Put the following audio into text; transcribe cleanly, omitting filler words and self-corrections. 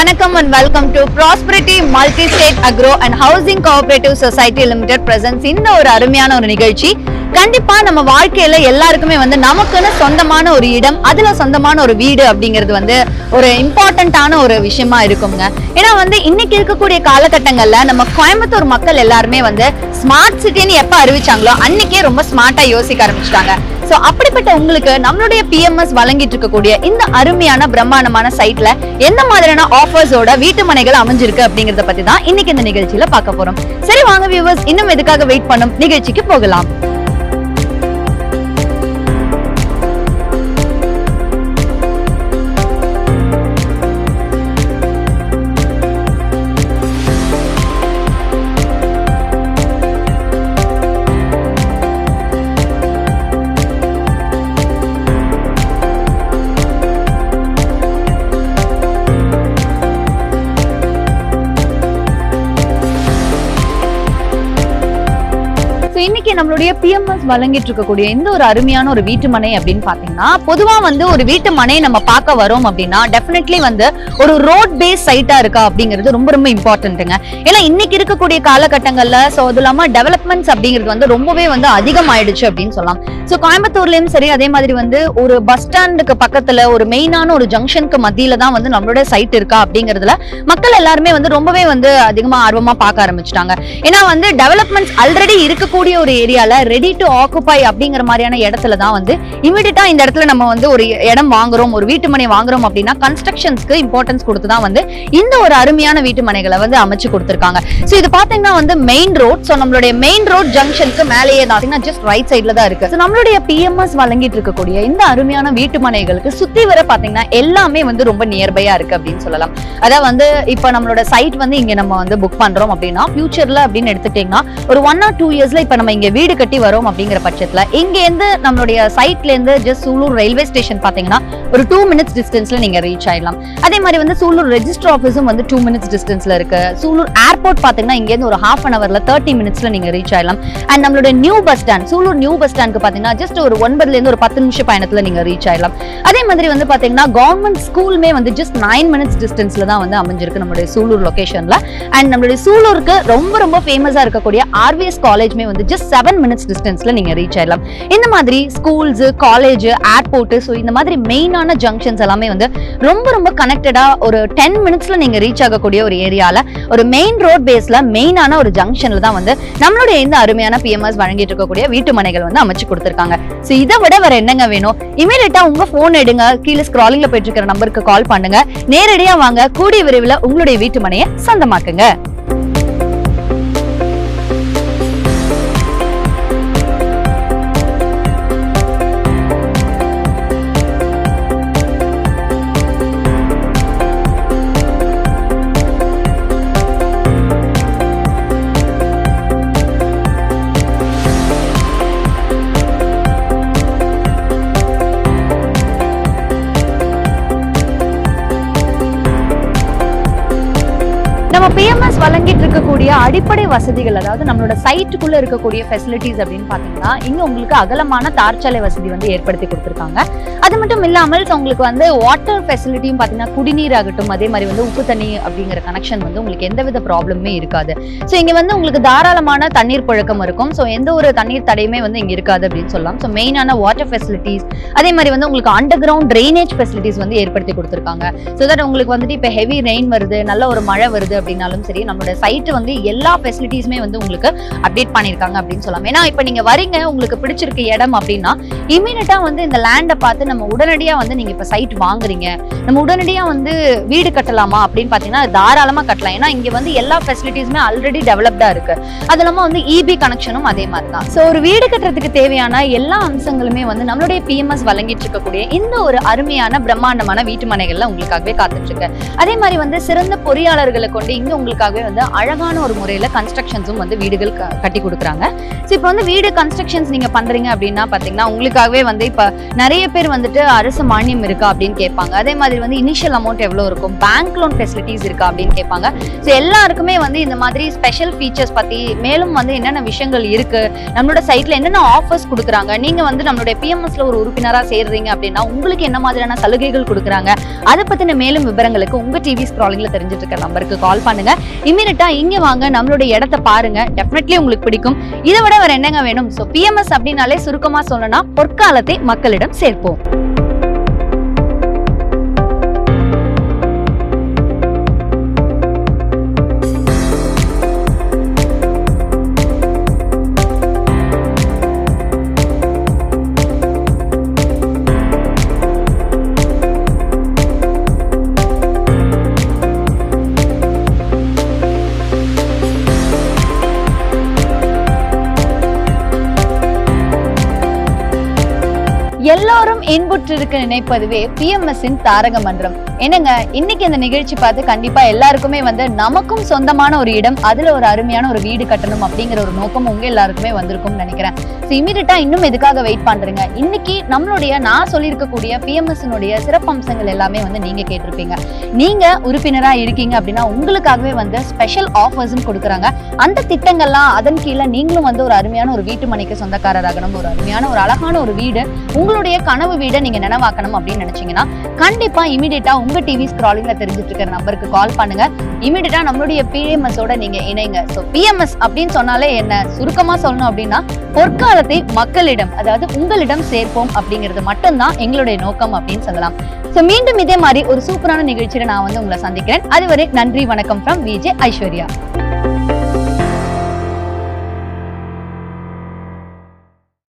Vanakkam and welcome to Prosperity Multi-State Agro and Housing Co-Operative Society Limited presents இந்த ஒரு அருமையான ஒரு நிகழ்ச்சி. கண்டிப்பா நம்ம வாழ்க்கையில எல்லாருக்குமே நமக்குன்னு சொந்தமான ஒரு இடம், அதுல சொந்தமான ஒரு வீடு அப்படிங்கிறது ஒரு இம்பார்ட்டன்டான ஒரு விஷயமா இருக்குங்க. ஏன்னா இன்னைக்கு இருக்கக்கூடிய காலகட்டங்கள்ல நம்ம கோயம்புத்தூர் மக்கள் எல்லாருமே ஸ்மார்ட் சிட்டின்னு எப்ப அறிவிச்சாங்களோ அன்னைக்கே ரொம்ப ஸ்மார்ட்டா யோசிக்க ஆரம்பிச்சிட்டாங்க. சோ அப்படிப்பட்ட உங்களுக்கு நம்மளுடைய PMS வழங்கிட்டு இருக்கக்கூடிய இந்த அருமையான பிரம்மாண்டமான சைட்ல எந்த மாதிரியான ஆஃபர்ஸோட வீட்டு மனைகள் அமைஞ்சிருக்கு அப்படிங்கறத பத்தி தான் இன்னைக்கு இந்த நிகழ்ச்சியில பார்க்க போறோம். சரி வாங்க வியூவர்ஸ், இன்னும் எதுக்காக வெயிட் பண்ணும், நிகழ்ச்சிக்கு போகலாம். இன்னைக்கு நம்மளுடைய PMS வழங்கிட்டு இருக்கக்கூடிய இந்த ஒரு அருமையான ஒரு வீட்டு மனை அப்படின்னு பாத்தீங்கன்னா, பொதுவா ஒரு வீட்டு மனை நம்ம பார்க்க வரோம் அப்படின்னா டெஃபினெட்லி ஒரு ரோட் பேஸ் சைட்டா இருக்கா அப்படிங்கிறது ரொம்ப ரொம்ப இம்பார்ட்டன்ட்டுங்க. ஏன்னா இன்னைக்கு இருக்கக்கூடிய காலகட்டங்கள்ல சோ அது இல்லாம டெவலப்மெண்ட்ஸ் அப்படிங்கிறது ரொம்பவே அதிகமாயிடுச்சு அப்படின்னு சொல்லலாம். சோ கோயம்புத்தூர்லயும் சரி, அதே மாதிரி ஒரு பஸ் ஸ்டாண்டுக்கு பக்கத்துல ஒரு மெயினான ஒரு ஜங்ஷனுக்கு மத்தியில தான் நம்மளோட சைட் இருக்கா அப்படிங்கிறதுல மக்கள் எல்லாருமே ரொம்பவே அதிகமா ஆர்வமா பார்க்க ஆரம்பிச்சிட்டாங்க. ஏன்னா டெவலப்மெண்ட்ஸ் ஆல்ரெடி இருக்கக்கூடிய ஒரு ஏரியால ரெடி டு ஆக்குபை அப்படிங்கிற மாதிரியான இடத்துல தான் இமிடியேட்டா இந்த இடத்துல நம்ம ஒரு இடம் வாங்குறோம், ஒரு வீட்டு மனை வாங்குறோம் அப்படின்னா கன்ஸ்ட்ரக்ஷன்ஸ்க்கு இம்பார்ட்டன்ஸ் கொடுத்து தான் இந்த ஒரு அருமையான வீட்டு மனைகளை அமைச்சு கொடுத்திருக்காங்க. சோ இது பாத்தீங்கன்னா மெயின் ரோட். சோ நம்மளுடைய மெயின் ரோட் ஜங்ஷனுக்கு மேலேயே தான் ஜஸ்ட் ரைட் சைட்ல தான் இருக்கு. நம்மளுடைய PMS வழங்கிட்டு இருக்கக்கூடிய இந்த அருமையான வீட்டு மனைகளுக்கு சுத்தி வர பாத்தீங்கன்னா எல்லாமே ரொம்ப நியர்பையா இருக்கு அப்படின்னு சொல்லலாம். அதாவது இப்ப நம்மளோட சைட் இங்க நம்ம புக் பண்றோம் அப்படின்னா ஃபியூச்சர்ல அப்படின்னு எடுத்துட்டீங்கன்னா ஒரு 1 or 2 இயர்ஸ்ல இப்ப நம்ம இங்க வீடு கட்டி வரோம் அப்படிங்கிற பட்சத்துல இங்க இருந்து நம்மளுடைய சைட்ல இருந்து ஜஸ்ட் சூலூர் ரயில்வே ஸ்டேஷன் பாத்தீங்கன்னா ஒரு 2 minutes டிஸ்டன்ஸ்ல நீங்க ரீச் ஆயிடலாம். அதே மாதிரி சூலூர் ரெஜிஸ்டர் ஆபீஸும் 2 minutes டிஸ்டன்ஸ்ல இருக்கு. சூலூர் ஏர்போர்ட் பாத்தீங்கன்னா இங்க இருந்து ஒரு 1/2 hourல 30 minutesல நீங்க ரீச் ஆயிடலாம். அண்ட் நம்மளுடைய new bus stand, Sulur new bus ஸ்டாண்ட்க்கு பாத்தீங்கன்னா ஜஸ்ட் ஒரு 9ல இருந்து ஒரு 10 நிமிஷம் பயணத்துல நீங்க ரீச் ஆயிடலாம். அதே மாதிரி பாத்தீங்கன்னா கவர்மெண்ட் ஸ்கூலுமே ஜஸ்ட் 9 minutes டிஸ்டன்ஸ்ல தான் அமைஞ்சிருக்கு நம்மளுடைய சூலூர் லொகேஷன்ல. அண்ட் நம்மளுடைய சூலூருக்கு ரொம்ப ரொம்ப ஃபேமஸா இருக்கக்கூடிய RVS காலேஜ்மே ஜஸ்ட் 7 minutes டிஸ்டன்ஸ்ல நீங்க ரீச் ஆயிடலாம். இந்த மாதிரி ஸ்கூல்ஸ், காலேஜ், ஏர்போர்ட், சோ இந்த மாதிரி மெயினான ஜங்ஷன்ஸ் எல்லாமே ரொம்ப ரொம்ப கனெக்டடா ஒரு 10 minutesல நீங்க ரீச் ஆகக்கூடிய ஒரு ஏரியால ஒரு மெயின் ரோட் பேஸ்ல மெயினான ஒரு ஜங்ஷன்ல தான் நம்மளுடைய இந்த அருமையான PMS வழங்கிட்டு இருக்கக்கூடிய வீட்டு மனைகள் அமைச்சு கொடுத்திருக்காங்க. சோ இதை விட வேற என்னங்க வேணும்? இமீடியட்டா உங்க போன் எடுங்க, கீழே ஸ்க்ராலிங்ல போயிட்டு இருக்கிற நம்பருக்கு கால் பண்ணுங்க, நேரடியா வாங்க, கூடிய விரைவில் உங்களுடைய வீட்டு மனையை சொந்தமாக்குங்க. நம்ம PMS வழங்கிட்டு இருக்கக்கூடிய அடிப்படை வசதிகள், அதாவது நம்மளோட சைட்டுக்குள்ள இருக்கக்கூடிய ஃபெசிலிட்டிஸ் அப்படின்னு பாத்தீங்கன்னா இங்க உங்களுக்கு அகலமான தார்ச்சாலை வசதி ஏற்படுத்தி கொடுத்திருக்காங்க. அது மட்டும் இல்லாமல் உங்களுக்கு வாட்டர் ஃபெசிலிட்டியும் பாத்தீங்கன்னா குடிநீர் ஆகட்டும், அதே மாதிரி உப்பு தண்ணி அப்படிங்கிற கனெக்ஷன் உங்களுக்கு எந்தவித ப்ராப்ளமே இருக்காது. ஸோ இங்க உங்களுக்கு தாராளமான தண்ணீர் புழக்கம் இருக்கும். ஸோ எந்த ஒரு தண்ணீர் தடையுமே இங்க இருக்காது அப்படின்னு சொல்லலாம். ஸோ மெயினான வாட்டர் ஃபெசிலிட்டிஸ், அதே மாதிரி உங்களுக்கு அண்டர் கிரவுண்ட் ட்ரைனேஜ் ஃபெசிலிட்டிஸ் ஏற்படுத்தி கொடுத்திருக்காங்க. ஸோ தட் உங்களுக்கு இப்ப ஹெவி ரெயின் வருது, நல்ல ஒரு மழை வருது அப்படின்னாலும் சரி, நம்மளோட சைட் எல்லா ஃபெசிலிட்டிஸுமே உங்களுக்கு அப்டேட் பண்ணிருக்காங்க அப்படின்னு சொல்லலாம். ஏன்னா இப்ப நீங்க வரீங்க, உங்களுக்கு பிடிச்சிருக்க இடம் அப்படின்னா இமீடியட்டா இந்த லேண்டை பார்த்து நம்ம உடனடியா நீங்க இப்ப சைட் வாங்குறீங்க, நம்ம உடனடியா வீடு கட்டலாமா அப்படின்னு பாத்தீங்கன்னா தாராளமா கட்டலாம். ஏன்னா இங்க எல்லா ஃபெசிலிட்டிஸுமே ஆல்ரெடி டெவலப்டா இருக்கு. அது இல்லாம EB கனெக்ஷனும் அதே மாதிரி தான். சோ ஒரு வீடு கட்டுறதுக்கு தேவையான எல்லா அம்சங்களுமே நம்மளுடைய PMS வழங்கிட்டு இருக்கக்கூடிய இந்த ஒரு அருமையான பிரம்மாண்டமான வீட்டு மனைகள்ல உங்களுக்காகவே காத்துட்டு இருக்கு. அதே மாதிரி சிறந்த பொறியாளர்களை கொண்டு இங்க உங்களுக்காகவே அழகான ஒரு முறையில கன்ஸ்ட்ரக்ஷன்ஸும் வீடுகள் கட்டி கொடுக்குறாங்க. சோ இப்போ வீடு கன்ஸ்ட்ரக்ஷன்ஸ் நீங்க பண்றீங்க அப்படின்னா பாத்தீங்கன்னா உங்களுக்கு அதுக்காகவே வந்து இப்ப நிறைய பேர் வந்துட்டு அரசு மானியம் இருக்கா அப்படின்னு கேட்பாங்க. அதே மாதிரி வந்து இனிஷியல் அமௌண்ட் எவ்வளவு இருக்கும், பேங்க் லோன் ஃபெசிலிட்டிஸ் இருக்கா அப்படின்னு கேட்பாங்க. ஸோ எல்லாருக்குமே வந்து இந்த மாதிரி ஸ்பெஷல் ஃபீச்சர்ஸ் பத்தி மேலும் வந்து என்னென்ன விஷயங்கள் இருக்கு, நம்மளோட சைட்ல என்னென்ன ஆஃபர்ஸ் கொடுக்குறாங்க, நீங்க வந்து நம்மளுடைய பிஎம்எஸ்ல ஒரு உறுப்பினரா சேர்றீங்க அப்படின்னா உங்களுக்கு என்ன மாதிரியான சலுகைகள் கொடுக்குறாங்க, அதை பத்தின மேலும் விவரங்களுக்கு உங்க டிவி ஸ்க்ராலிங்ல தெரிஞ்சிட்டு இருக்க நம்பருக்கு கால் பண்ணுங்க. இமீடியட்டா இங்க வாங்க, நம்மளுடைய இடத்தை பாருங்க, டெஃபினெட்லி உங்களுக்கு பிடிக்கும். இதை விட வேற என்னங்க வேணும்? சோ பிஎம்எஸ் அப்படின்னாலே சுருக்கமா சொல்லணும்னா பொற்காலத்தை மக்களிடம் சேர்ப்போம். எல்லாரும் இன்புற்றிருக்க நினைப்பதுவே பிஎம்எஸ்ஸின் தாரக மன்றம். என்னங்க, இன்னைக்கு இந்த நிகழ்ச்சி பார்த்து கண்டிப்பா எல்லாருக்குமே வந்து நமக்கும் சொந்தமான ஒரு இடம், அதுல ஒரு அருமையான ஒரு வீடு கட்டணும் அப்படிங்கிற ஒரு நோக்கம் உங்க எல்லாருக்குமே வந்திருக்கும்னு நினைக்கிறேன். இமீடியட்டா இன்னும் எதுக்காக வெயிட் பண்றீங்க? இன்னைக்கு நம்மளுடைய நான் சொல்லியிருக்கக்கூடிய பிஎம்எஸ்னுடைய சிறப்பம்சங்கள் எல்லாமே வந்து நீங்க கேட்டிருப்பீங்க. நீங்க உறுப்பினரா இருக்கீங்க அப்படின்னா உங்களுக்காகவே வந்து ஸ்பெஷல் ஆஃபர்ஸும் கொடுக்குறாங்க. அந்த திட்டங்கள்லாம் அதன் கீழே நீங்களும் வந்து ஒரு அருமையான ஒரு வீட்டு மனைக்கு சொந்தக்காரராகணும், ஒரு அருமையான ஒரு அழகான ஒரு வீடு, உங்களுடைய கனவு வீடை நீங்க நினைவாக்கணும் அப்படின்னு நினைச்சீங்கன்னா கண்டிப்பா இமீடியட்டா உங்க டிவி ஸ்க்ராலிங்ல தெரிஞ்சிட்டு இருக்கிற நம்பருக்கு கால் பண்ணுங்க. இமீடியட்டா நம்மளுடைய பிஎம்எஸ் ஓட நீங்க இணைங்க. சோ பிஎம்எஸ் அப்படின்னு சொன்னாலே என்ன, சுருக்கமா சொல்லணும் அப்படின்னா பொற்காலத்தை மக்களிடம், அதாவது உங்களிடம் சேர்ப்போம் அப்படிங்கிறது மட்டும்தான் எங்களுடைய நோக்கம் அப்படின்னு சொல்லலாம். சோ மீண்டும் இதே மாதிரி ஒரு சூப்பரான நிகழ்ச்சியில நான் வந்து உங்களை சந்திக்கிறேன். அதுவரை நன்றி, வணக்கம் from விஜே ஐஸ்வர்யா.